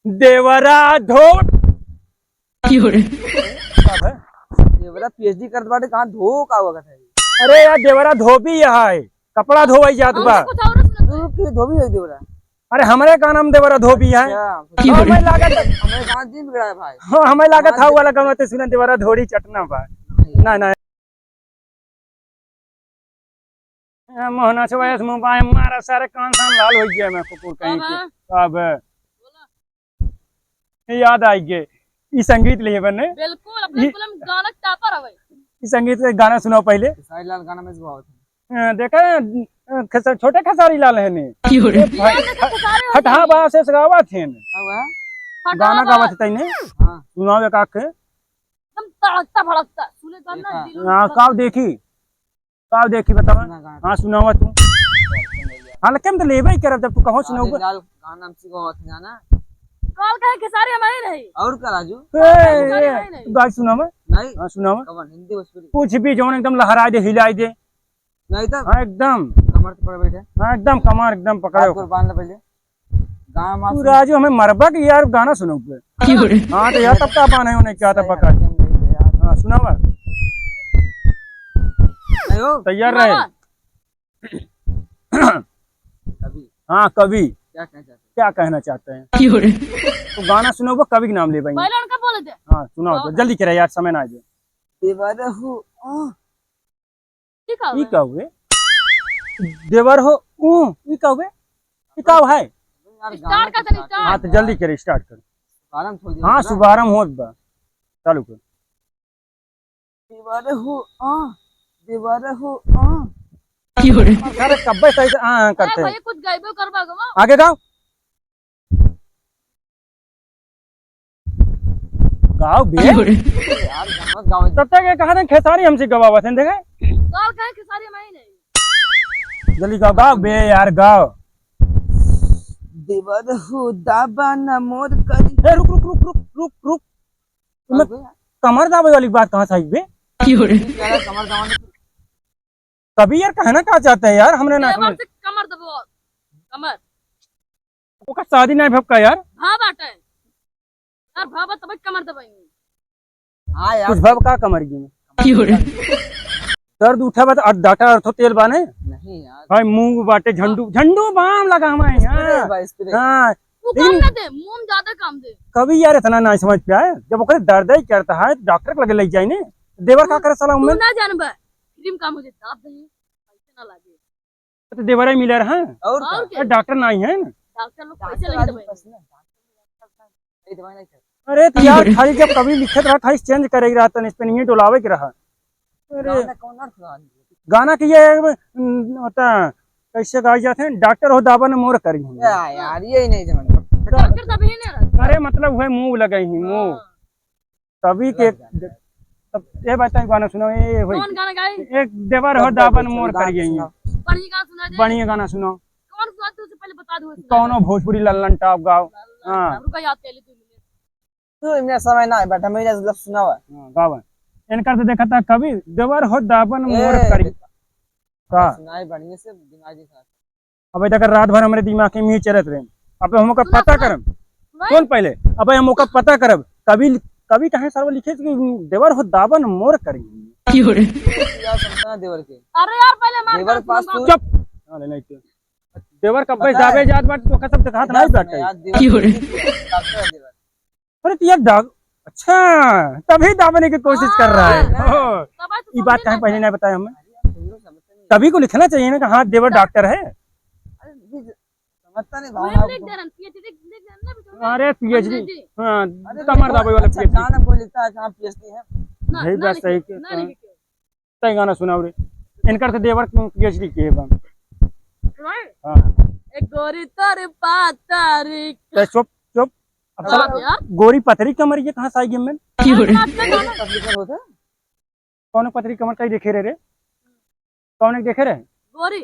देवरा धो देवरा पीएचडी करत बाटे कहां धो का वगत है। अरे यार देवरा धोबी है कपड़ा धोवई जात बा। तू के धोबी है देवरा। अरे हमरे का नाम देवरा धोबी है। हमें लागत हमें कहां दिन बिगड़ा है भाई। हाँ हमें लागत था वाला गमते सुना देवरा धोड़ी चटना बा। ना ना मोहना से वयस मोबाइल मारा सारे कान सान लाल हो गया मैं कुकुर कहीं के। अब याद आई गे ई संगीत लिए बने बिल्कुल अपने फिल्म गाना टापर है भाई। ई संगीत का गाना सुनाओ पहले। खेसारी लाल गाना में बहुत है। देखा छोटे खेसारी लाल है ने हटा बा से गावा थे गाना गावा थे तइने। हां सुनाओ एक आके एकदम तड़कता भड़कता सुने गाना दिल। हां काव देखी बतावा। हां सुनावा तू हां लेकिन तो लेबे करब जब तू कहो सुनाओ गाना हमसे बहुत है ना। कॉल कहे खेसारी हमारी नहीं और का राजू गाय सुनावा। नहीं हां सुनावा कवन हिंदी भोजपुरी कुछ भी जोन एकदम लहरा दे हिलाई दे। नहीं तो हां एकदम कमर पर बैठे। हां एकदम कमर एकदम पकड़ो हाथ बांध ले पहले गाना तू राजू हमें मरबा की यार गाना सुनो पे। हां तो यार तब का पान है उन्हें क्या था पकड़। हां सुनावा आयो तैयार रहे। कभी हाँ कवि क्या कहना चाहते हैं। क्या कहना चाहते हैं तो गाना सुनो वो कवि के नाम ले भाई। पहले उनका बोले थे। हाँ सुनाओ जल्दी करे यार समय ना आ जाए। देवर हो ठीक है ई का हुए देवर हो ई का हुए ई का है। स्टार्ट कर दे हाँ स्टार्ट। तो जल्दी करे स्टार्ट कर। आराम थोड़ी हाँ शुभारंभ होत बा चालू कर। देवर हो अरे कब्बे सही से करते भाई हैं कुछ गाइबो करवा गवा। आगे गाओ गाओ बे यार गाना गाओ तब तक कहा था खेसारी हमसे गवावा थे देखे। कॉल कहे खेसारी हमारी नहीं। जल्दी गाओ गाओ बे यार गाओ। देवर हो दाबा न मोर करी। ए रुक रुक रुक रुक रुक रुक तुम्हें कमर दावे वाली बात कहाँ से आई बे। कमर दबाने कभी यार कहना क्या चाहते हैं यार हमने ना देवर से कमर दबाओ कमर। वो का शादी नहीं भपका यार हाँ बाटे यार भाबा तब कमर दबाएंगे। हाँ यार कुछ भव का कमर की दर्द उठा बा तो डाटा अर्थो तेल बाने नहीं यार भाई मुंह बाटे झंडू झंडू बाम लगा हमारे यहाँ। भाई स्प्रे हाँ तू काम ना दे मुंह में ज्यादा काम दे। कभी यार इतना ना समझ पे आए जब ओकरे दर्द ही करता है डॉक्टर के लगे ले जाए ने देवर का करे साला तू उम्र ना जानबा क्रीम काम मुझे दाब दे पैसे ना लागे। तो देवर ही मिले रहा और और क्या क्या डॉक्टर नहीं है ना। डॉक्टर लोग पैसे लेके दबाएंगे। नहीं दवाई नहीं अरे तो यार खाली जब कभी लिखत रहा खाली चेंज करेगी रहा तो इस पे नहीं डोलावे के रहा। अरे गाना कौन ना था गाना की ये होता कैसे गाई जाते हैं डॉक्टर हो दाबा ने मोर करी हूँ। यार ये नहीं समझ डॉक्टर तब ही नहीं रहता। अरे मतलब वह मुंह लगे ही मुंह कभी के तब ये बताइए गाना सुनो ये होई कौन गाना गाए एक देवर हो दाबन मोर कर गई बढ़िया गाना सुना दे। बढ़िया गाना सुनो कौन सुना तू पहले बता दो। कौनो भोजपुरी लल्लन टॉप गाओ। हाँ रुका याद कर ले तू। तू मेरा समय ना है बेटा मेरा मतलब सुना हुआ गावा इनकर तो देखा था कभी देवर हो दाबन मोर करी का सुनाई बढ़िया से दिमाग के साथ। अब तक रात भर हमारे दिमाग में ही चलत रहे। अब हम ओका पता करब सुन पहले अब हम ओका पता करब कभी कभी कहे सर्व लिखे कि देवर हो दाबन मोर करी। यार समझना देवर के अरे यार पहले मार देवर पास तू चुप अरे नहीं तो देवर कब भाई दाबे जात बात तो का सब दिखात नहीं बैठे। यार देवर डॉक्टर है देवर। अरे तो यार दाग अच्छा तभी दाबने की कोशिश कर रहा है। ये बात कहीं पहले नहीं बताया हमें तभी को लिखना चाहिए ना कि हाँ देवर डॉक्टर है। समझता नहीं भावना लिख दे रन पीएचडी लिख दे ना। अरे पीएचडी हाँ कमर दाबे वाला अच्छा पीएचडी गाना कोई लिखता है कहां पीएचडी है। यही बात सही के ना लिख के सही गाना सुनाओ रे इनकर से देवर पीएचडी के बा। हाँ एक गोरी तर पातारी चुप चुप अब साला यार गोरी पतरी कमर ये कहाँ से आई गेम में तकलीफ होता कौन पतरी कमर कहीं देखे रे कौन देखे रे गोरी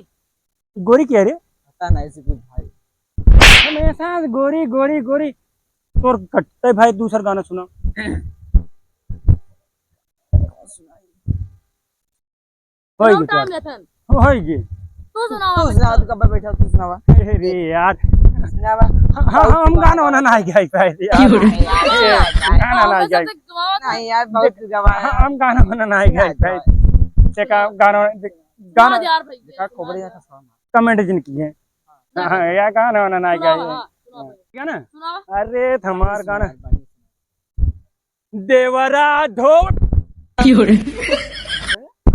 गोरी क्या रे पता नहीं से कुछ भाई हमेशा गोरी गोरी गोरी तोर कटते भाई दूसरा गाना सुना होई गे टाइम लेथन होई गे तू सुनाओ तू सुना, तू कब बैठा, तू सुनावा अरे यार सुनावा। हाँ हम गाना वाना नहीं गाई पाए थे यार गाना नहीं गाई नहीं यार, बहुत गवाह है। हम गाना वाना नहीं गाई पाए थे का गाना गाना यार भाई देखा खोपड़ी का सुना। कमेंट जिनकी है हाँ यार गाना वाना नहीं गाई सुनाओ है ना सुनाओ अरे हमार गाना देवरा धो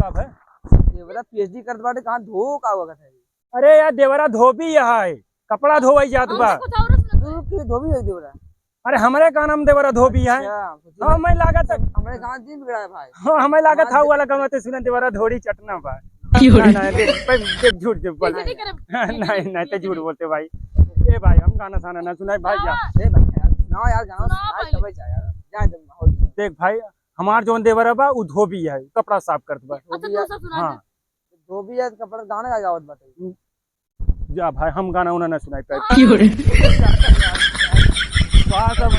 कब है देवरा पीएचडी करत बाटे, कहां धो का होगा था। अरे यार देवरा धोबी है कपड़ा धोवाई जात बा कुछ और सुना तू की धोबी है देवरा? अरे हमारे का नाम देवरा धोबी है अच्छा, हाँ मैं लागत हमरे कहां दिन बिगड़ा है भाई। हाँ हमें लागत था वाला गाना ते सुना देवरा धोड़ी चटना बा नहीं देख झूठ बोल नहीं करे नहीं नहीं तो झूठ बोलते भाई ए भाई हम गाना साना ना सुनाए भाई जा ए भाई यार सुनाओ यार, गाना सुनाओ सुनाओ पहले। तब यार जा दम हो गया। देख भाई हमार जोन देवरा बा उ धोबी है कपड़ा साफ करत बा अच्छा तू सब सुना हाँ धोबी है कपड़ा गाना का गावत बाटे। जा भाई हम गाना उना ना सुनाए पाए दे। तो आ सब